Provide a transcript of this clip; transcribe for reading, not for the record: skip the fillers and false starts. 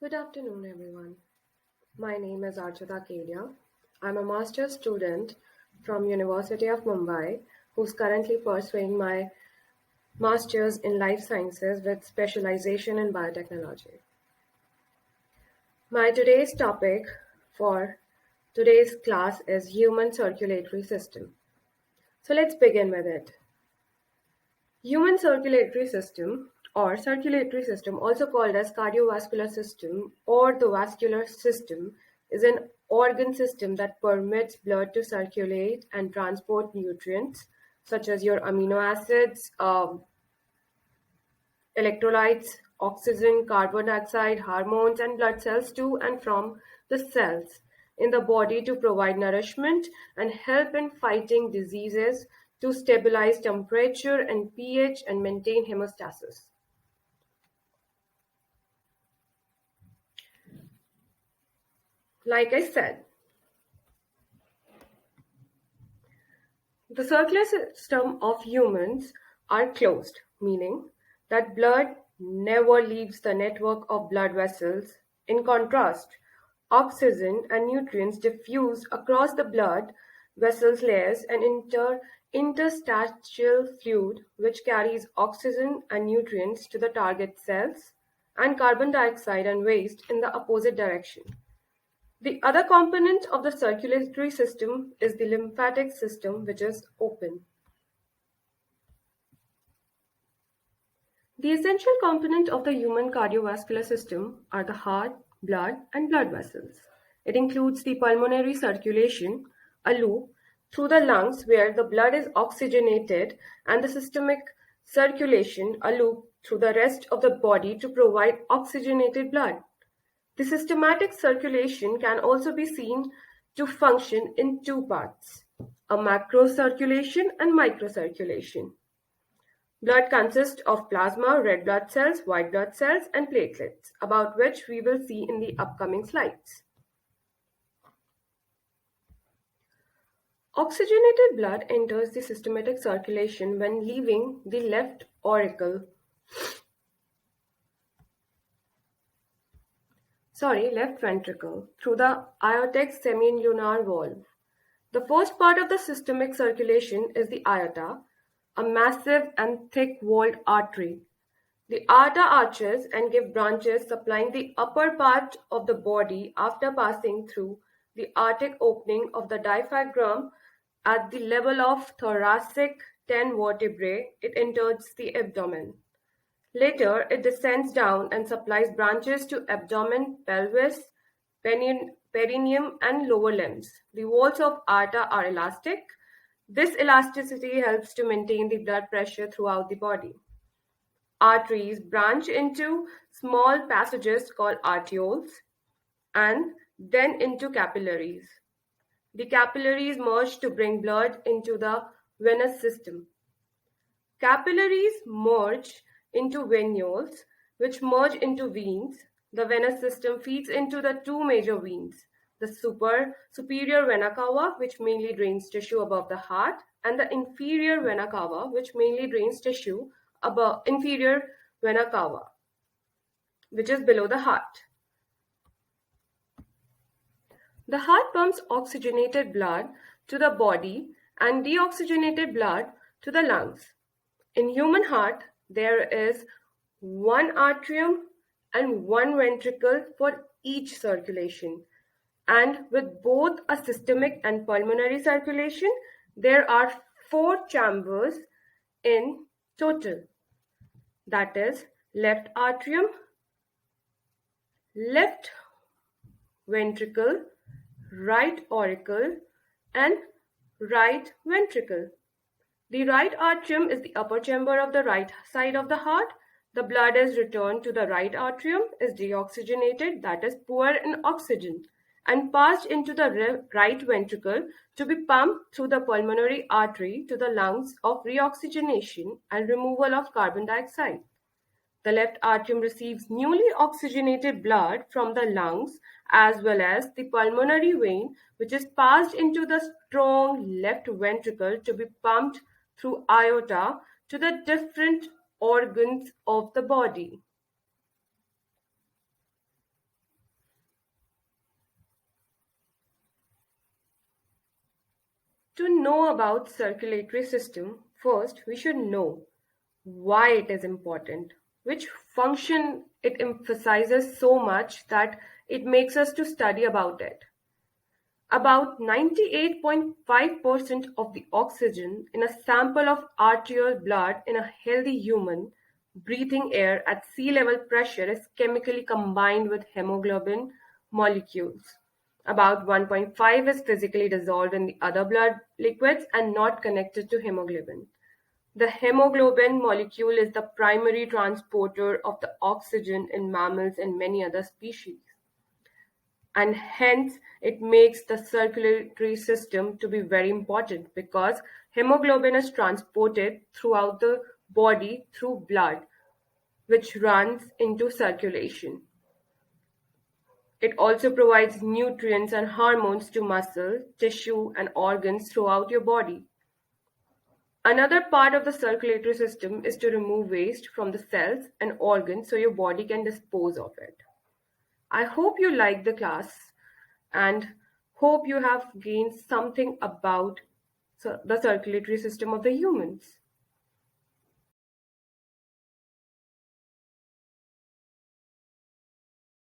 Good afternoon, everyone. My name is Archita Kedia. I'm a master's student from University of Mumbai who's currently pursuing my master's in life sciences with specialization in biotechnology. My today's topic for today's class is human circulatory system. So let's begin with it. Human circulatory system or circulatory system, also called as cardiovascular system or the vascular system, is an organ system that permits blood to circulate and transport nutrients such as your amino acids, electrolytes, oxygen, carbon dioxide, hormones, and blood cells to and from the cells in the body to provide nourishment and help in fighting diseases, to stabilize temperature and pH and maintain hemostasis. Like I said, the circular system of humans are closed, meaning that blood never leaves the network of blood vessels. In contrast, oxygen and nutrients diffuse across the blood vessels layers and interstitial fluid which carries oxygen and nutrients to the target cells and carbon dioxide and waste in the opposite direction. The other component of the circulatory system is the lymphatic system, which is open. The essential component of the human cardiovascular system are the heart, blood, and blood vessels. It includes the pulmonary circulation, a loop through the lungs where the blood is oxygenated, and the systemic circulation, a loop through the rest of the body to provide oxygenated blood. The systematic circulation can also be seen to function in two parts, a macrocirculation and microcirculation. Blood consists of plasma, red blood cells, white blood cells, and platelets, about which we will see in the upcoming slides. Oxygenated blood enters the systematic circulation when leaving the left ventricle through the aortic semilunar valve. The first part of the systemic circulation is the aorta, a massive and thick-walled artery. The aorta arches and give branches supplying the upper part of the body after passing through the aortic opening of the diaphragm at the level of thoracic 10 vertebrae. It enters the abdomen. Later, it descends down and supplies branches to abdomen, pelvis, perineum, and lower limbs. The walls of aorta are elastic. This elasticity helps to maintain the blood pressure throughout the body. Arteries branch into small passages called arterioles and then into capillaries. The capillaries merge to bring blood into the venous system. Capillaries merge into venules, which merge into veins. The venous system feeds into the two major veins, the superior vena cava, which mainly drains tissue above the heart, and the inferior vena cava, which mainly drains tissue above inferior vena cava, which is below the heart. The heart pumps oxygenated blood to the body and deoxygenated blood to the lungs. In human heart, there is one atrium and one ventricle for each circulation. And with both a systemic and pulmonary circulation, there are 4 chambers in total. That is left atrium, left ventricle, right auricle, and right ventricle. The right atrium is the upper chamber of the right side of the heart. The blood is returned to the right atrium, is deoxygenated, that is poor in oxygen, and passed into the right ventricle to be pumped through the pulmonary artery to the lungs of reoxygenation and removal of carbon dioxide. The left atrium receives newly oxygenated blood from the lungs as well as the pulmonary vein, which is passed into the strong left ventricle to be pumped through aorta to the different organs of the body. To know about circulatory system, first we should know why it is important, which function it emphasizes so much that it makes us to study about it. About 98.5% of the oxygen in a sample of arterial blood in a healthy human breathing air at sea level pressure is chemically combined with hemoglobin molecules. About 1.5 is physically dissolved in the other blood liquids and not connected to hemoglobin. The hemoglobin molecule is the primary transporter of the oxygen in mammals and many other species, and hence it makes the circulatory system to be very important because hemoglobin is transported throughout the body through blood, which runs into circulation. It also provides nutrients and hormones to muscle, tissue, and organs throughout your body. Another part of the circulatory system is to remove waste from the cells and organs so your body can dispose of it. I hope you liked the class and hope you have gained something about the circulatory system of the humans.